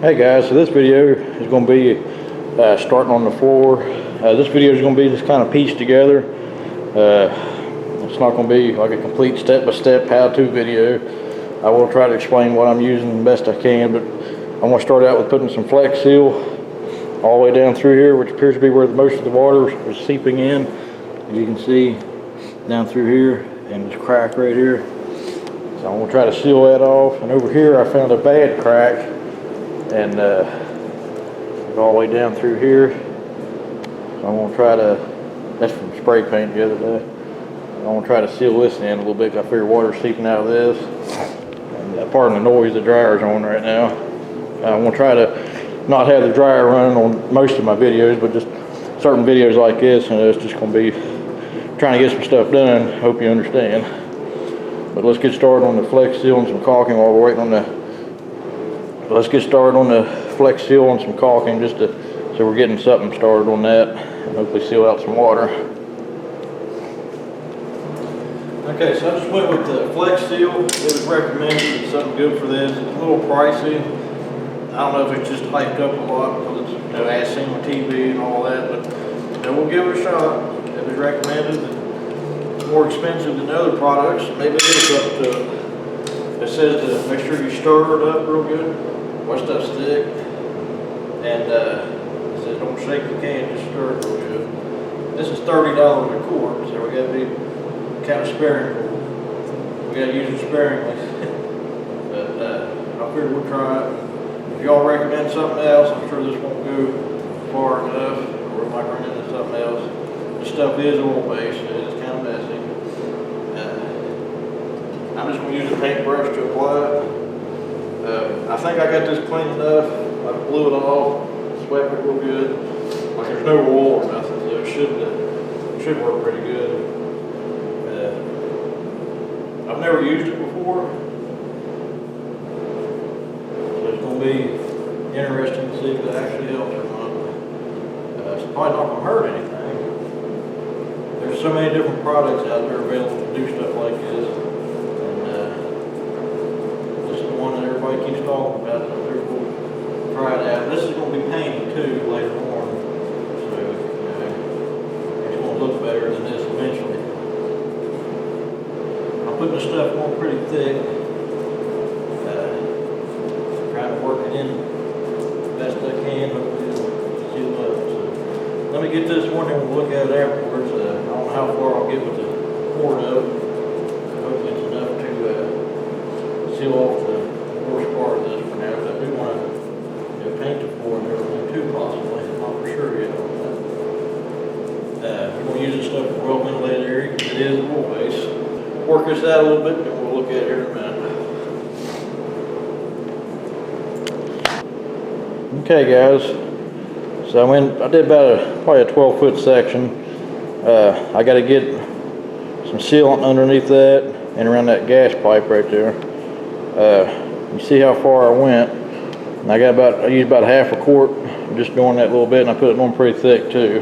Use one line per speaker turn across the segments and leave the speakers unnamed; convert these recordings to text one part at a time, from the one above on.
Hey guys, so this video is going to be starting on the floor. This video is going to be just kind of pieced together. It's not going to be like a complete step-by-step how-to video. I will try to explain what I'm using the best I can, but I'm going to start out with putting some Flex Seal all the way down through here, which appears to be where most of the water is seeping in. As you can see, down through here, and this crack right here. So I'm going to try to seal that off. And over here I found a bad crack, and all the way down through here. So I'm going to try to, that's from spray paint the other day. I'm going to try to seal this in a little bit. I figure water's seeping out of this. And pardon the noise the dryer's on right now. I'm going to try to not have the dryer running on most of my videos, but just certain videos like this, and it's just going to be trying to get some stuff done. Hope you understand. But let's get started on the Flex Seal and some caulking while we're waiting on the Let's get started on the Flex Seal and some caulking so we're getting something started on that and hopefully seal out some water. Okay, so I just went with the Flex Seal. It was recommended. It's something good for this. It's a little pricey. I don't know if it's just hyped up a lot because it's, as seen on TV and all that, but we'll give it a shot. It was recommended. It's more expensive than other products. Maybe it's up to. It says to make sure you stir it up real good. Watch stuff's thick. And it says don't shake the can, just stir it real good. This is $30 a quart, so we gotta be kind of sparing. We gotta use it sparingly. But I figured we'll try it. If y'all recommend something else, I'm sure this won't go far enough, or we might run into something else. This stuff is oil-based, so it's kind of messy. I'm just going to use a paintbrush to apply it. I think I got this clean enough. I blew it off, swept it real good. Like there's no oil or nothing, so it should work pretty good. I've never used it before, so it's going to be interesting to see if it actually helps or not. It's probably not going to hurt anything. There's so many different products out there available to do stuff like this. Everybody keeps talking about it, so we'll try it out. This is going to be painted too later on, so it's going to look better than this eventually. I'm putting the stuff on pretty thick, trying to work it in the best I can, hopefully it'll seal up. So let me get this one and we'll look at it afterwards. I don't know how far I'll get with the quart up. Hopefully it's enough to seal off the worst part of this for now, because I do want to paint the floor and everything too, possibly. I'm not for sure yet on that. We're going to use this stuff for well ventilated area because it is oil base. Work this out a little bit and we'll look at it here in a minute. Okay guys, so I did about probably a 12-foot section. I got to get some sealant underneath that and around that gas pipe right there. You see how far I went, and I used about half a quart just doing that little bit, and I put it on pretty thick too.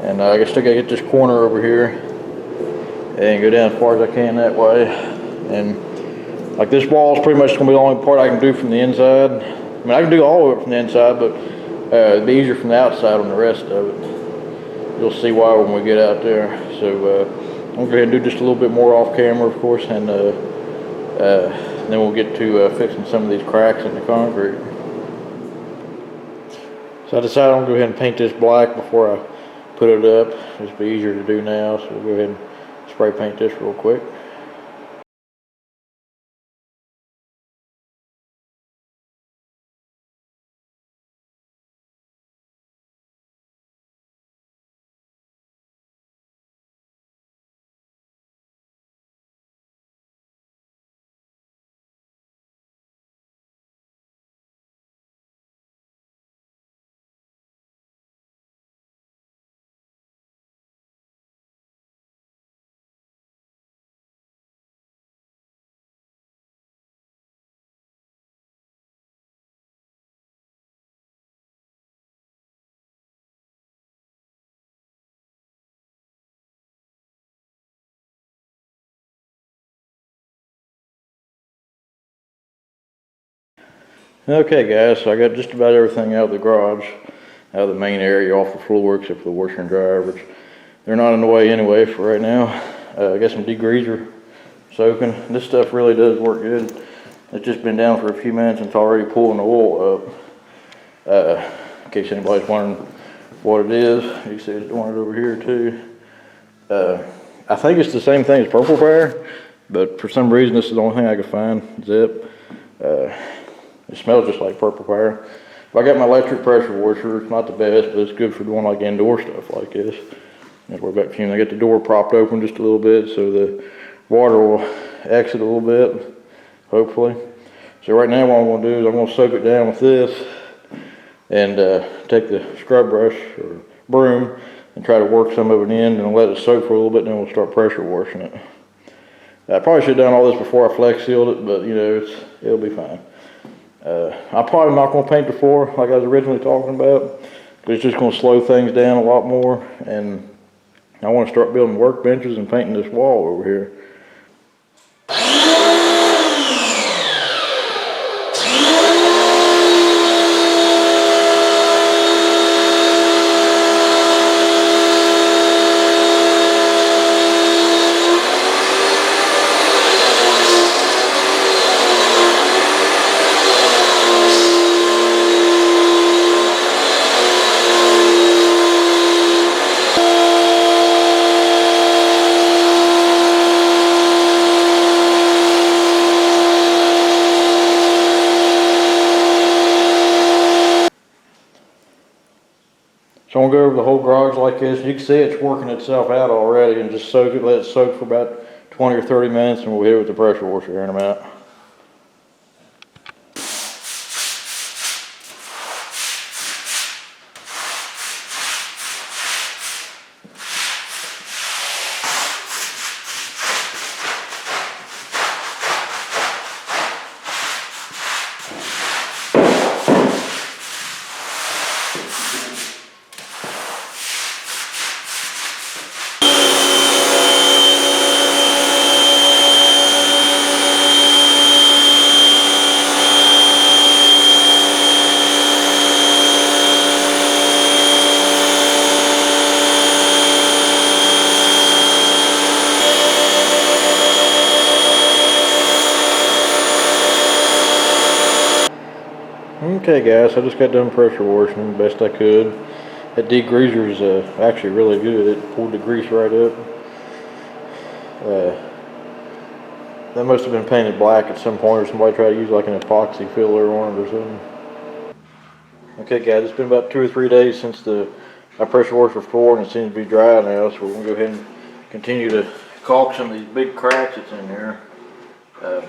And I still gotta get this corner over here and go down as far as I can that way. And like this wall is pretty much gonna be the only part I can do from the inside. I mean, I can do all of it from the inside, but it'd be easier from the outside on the rest of it. You'll see why when we get out there. So I'm gonna go ahead and do just a little bit more off camera, of course, and then we'll get to fixing some of these cracks in the concrete. So I decided I'm going to go ahead and paint this black before I put it up. It'll be easier to do now, so we'll go ahead and spray paint this real quick. Okay guys, so I got just about everything out of the garage, out of the main area, off the floor, except for the washer and dryer, which they're not in the way anyway for right now. I got some degreaser soaking. This stuff really does work good. It's just been down for a few minutes and it's already pulling the oil up. In case anybody's wondering what it is, you can see it's doing it over here too. I think it's the same thing as Purple Fire, but for some reason this is the only thing I could find, Zip. It smells just like Purple Fire. If I got my electric pressure washer, it's not the best, but it's good for doing like indoor stuff like this. That's where back fume. I got the door propped open just a little bit so the water will exit a little bit, hopefully. So right now what I'm going to do is I'm going to soak it down with this and take the scrub brush or broom and try to work some of it in and let it soak for a little bit, and then we'll start pressure washing it. I probably should have done all this before I flex sealed it, but you know, it'll be fine. I'm probably not going to paint the floor like I was originally talking about, but it's just going to slow things down a lot more, and I want to start building workbenches and painting this wall over here. So I'm gonna go over the whole garage like this. You can see it's working itself out already, and just soak it, let it soak for about 20 or 30 minutes, and we'll hit it with the pressure washer here in a minute. Okay guys, I just got done pressure washing the best I could. That degreaser is actually really good. It pulled the grease right up. That must have been painted black at some point, or somebody tried to use like an epoxy filler on it or something. Okay guys, it's been about 2 or 3 days since I pressure washed the floor, and it seems to be dry now, so we're going to go ahead and continue to caulk some of these big cracks that's in here. There's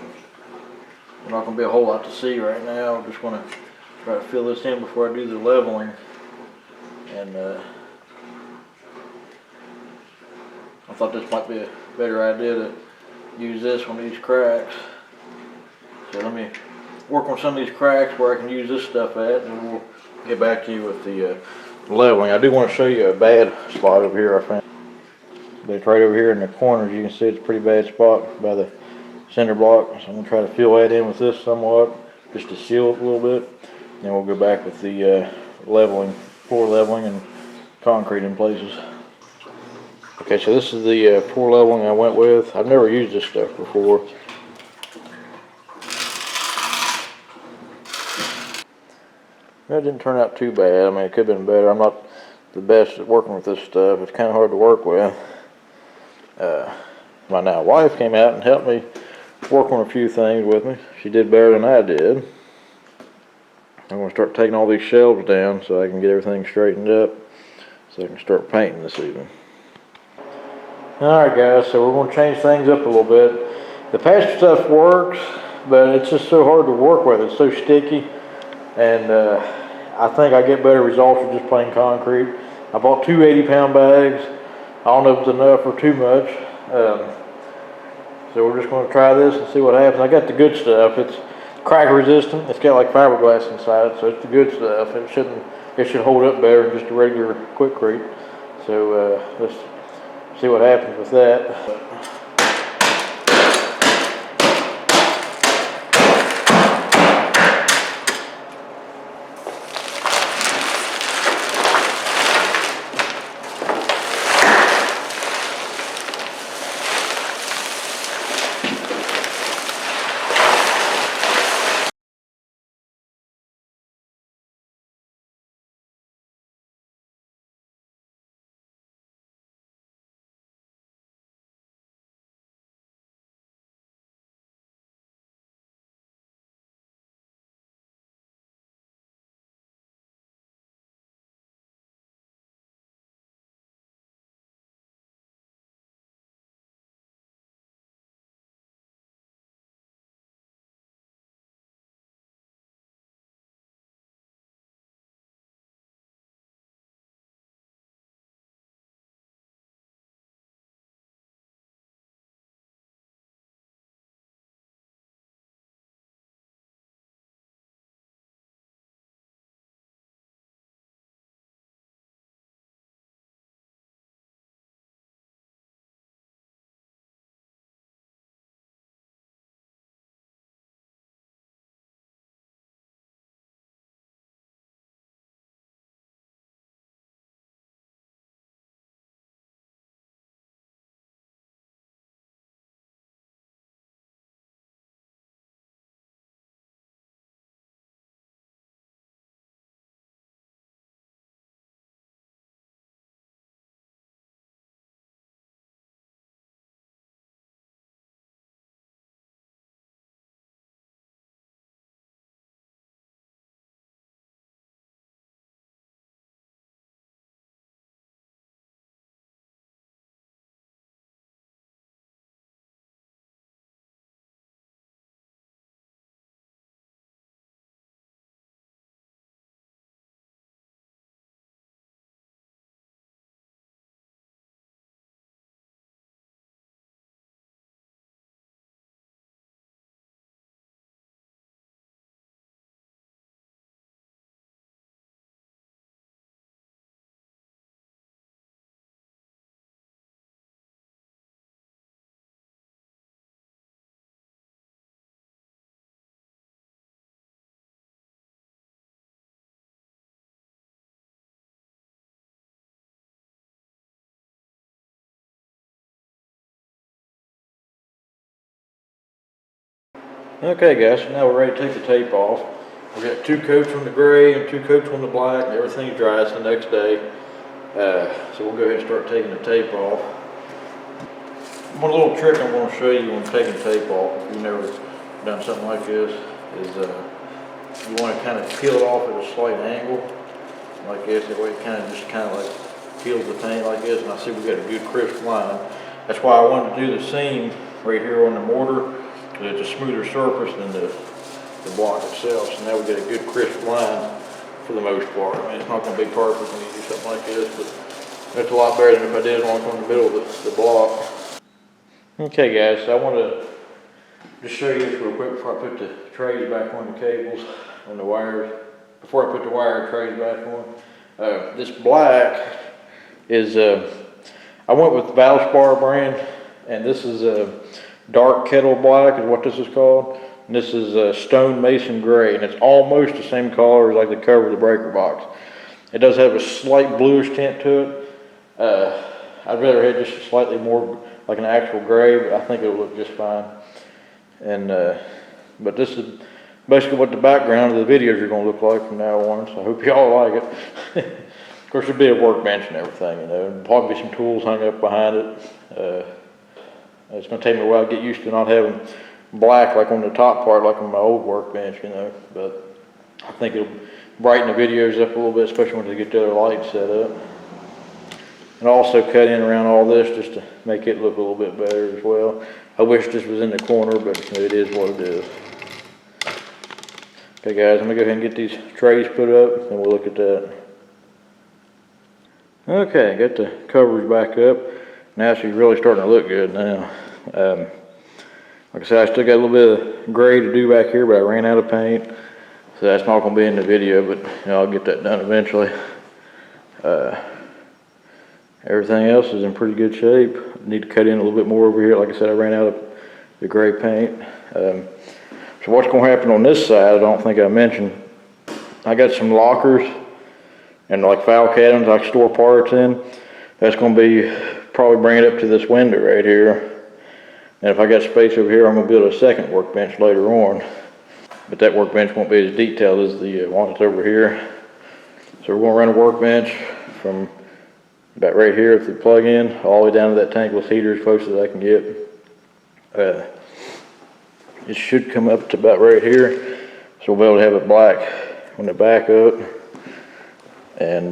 not going to be a whole lot to see right now. I'm just going to try to fill this in before I do the leveling. And I thought this might be a better idea to use this on these cracks. So let me work on some of these cracks where I can use this stuff at, and then we'll get back to you with the leveling. I do want to show you a bad spot over here I found. But it's right over here in the corners. You can see it's a pretty bad spot by the cinder block. So I'm going to try to fill that in with this somewhat, just to seal it a little bit. Then we'll go back with the leveling, floor leveling and concrete in places. Okay, so this is the floor leveling I went with. I've never used this stuff before. That didn't turn out too bad. I mean, it could have been better. I'm not the best at working with this stuff. It's kind of hard to work with. My now wife came out and helped me work on a few things with me. She did better than I did. I'm going to start taking all these shelves down so I can get everything straightened up so I can start painting this evening. Alright guys, so we're going to change things up a little bit. The patch stuff works, but it's just so hard to work with. It's so sticky, and I think I get better results with just plain concrete. I bought 2 80-pound bags. I don't know if it's enough or too much. So we're just going to try this and see what happens. I got the good stuff. It's crack resistant. It's got like fiberglass inside, so it's the good stuff. It should hold up better than just a regular Quikrete. So let's see what happens with that. Okay guys, so now we're ready to take the tape off. We got 2 coats on the gray and 2 coats on the black, and everything's dry. It's the next day. So we'll go ahead and start taking the tape off. One little trick I'm going to show you when taking tape off, if you've never done something like this, is you want to kind of peel it off at a slight angle, like this. That way it kind of like peels the paint like this, and I see we got a good crisp line. That's why I wanted to do the seam right here on the mortar, because it's a smoother surface than the block itself. So now we get a good crisp line for the most part. I mean, it's not going to be perfect when you do something like this, but it's a lot better than if I did one from the middle of the block. Okay guys, so I want to just show you this real quick before I put the trays back on the cables, on the wires, before I put the wire trays back on. This black is, I went with Valspar brand, and this is a dark kettle black is what this is called. And this is stone mason gray, and it's almost the same color as like the cover of the breaker box. It does have a slight bluish tint to it. I'd rather have just slightly more like an actual gray, but I think it'll look just fine. And but this is basically what the background of the videos are going to look like from now on, so I hope y'all like it. Of course, there'll be a workbench and everything, you know, and probably some tools hung up behind it. It's going to take me a while to get used to not having black like on the top part like on my old workbench, you know, but I think it'll brighten the videos up a little bit, especially when they get the other lights set up. And also cut in around all this just to make it look a little bit better as well. I wish this was in the corner, but you know, it is what it is. Okay guys, I'm gonna go ahead and get these trays put up and we'll look at that. Okay, got the covers back up. Now she's really starting to look good now. Like I said, I still got a little bit of gray to do back here, but I ran out of paint. So that's not gonna be in the video, but you know, I'll get that done eventually. Everything else is in pretty good shape. I need to cut in a little bit more over here. Like I said, I ran out of the gray paint. So what's going to happen on this side, I don't think I mentioned. I got some lockers and like file cabinets I store parts in. That's going to be probably bring it up to this window right here. And if I got space over here, I'm going to build a second workbench later on. But that workbench won't be as detailed as the one that's over here. So we're going to run a workbench from about right here if you plug in, all the way down to that tankless heater as close as I can get. It should come up to about right here, so we'll be able to have it black when it back up. And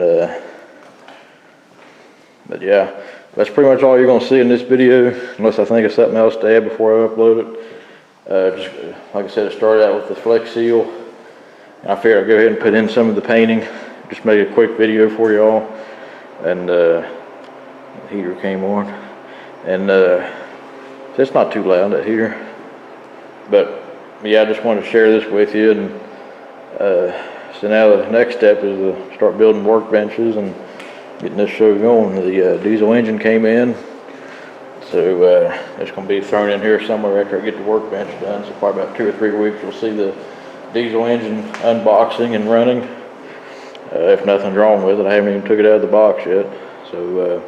but yeah, that's pretty much all you're going to see in this video, unless I think of something else to add before I upload it. Just like I said, it started out with the Flex Seal, and I figured I'd go ahead and put in some of the painting. Just made a quick video for y'all. And the heater came on, and it's not too loud, that heater, but yeah, I just wanted to share this with you. And so now the next step is to start building workbenches and getting this show going. The diesel engine came in, so it's going to be thrown in here somewhere after I get the workbench done. So probably about 2 or 3 weeks we'll see the diesel engine unboxing and running. If nothing's wrong with it. I haven't even took it out of the box yet. So,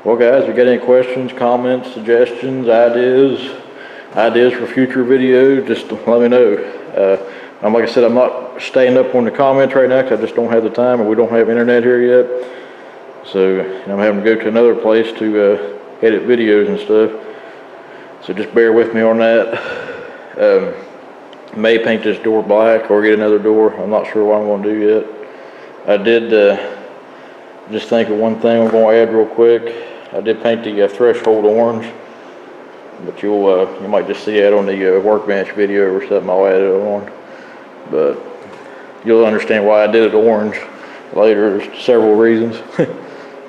well guys, if you got any questions, comments, suggestions, ideas for future videos, just let me know. Like I said, I'm not staying up on the comments right now because I just don't have the time, and we don't have internet here yet. So I'm having to go to another place to edit videos and stuff. So just bear with me on that. May paint this door black or get another door. I'm not sure what I'm going to do yet. I did just think of one thing I'm going to add real quick. I did paint the threshold orange, but you might just see it on the workbench video or something. I'll add it on, but you'll understand why I did it orange later. There's several reasons.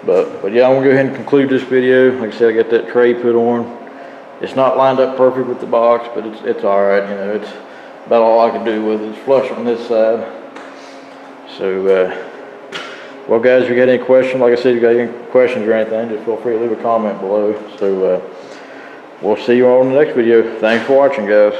but yeah, I'm gonna go ahead and conclude this video. Like I said, I got that tray put on. It's not lined up perfect with the box, but it's all right. You know, it's about all I can do with it. It's flush on this side. So. Well guys, if you got any questions, like I said, if you got any questions or anything, just feel free to leave a comment below. So we'll see you all in the next video. Thanks for watching, guys.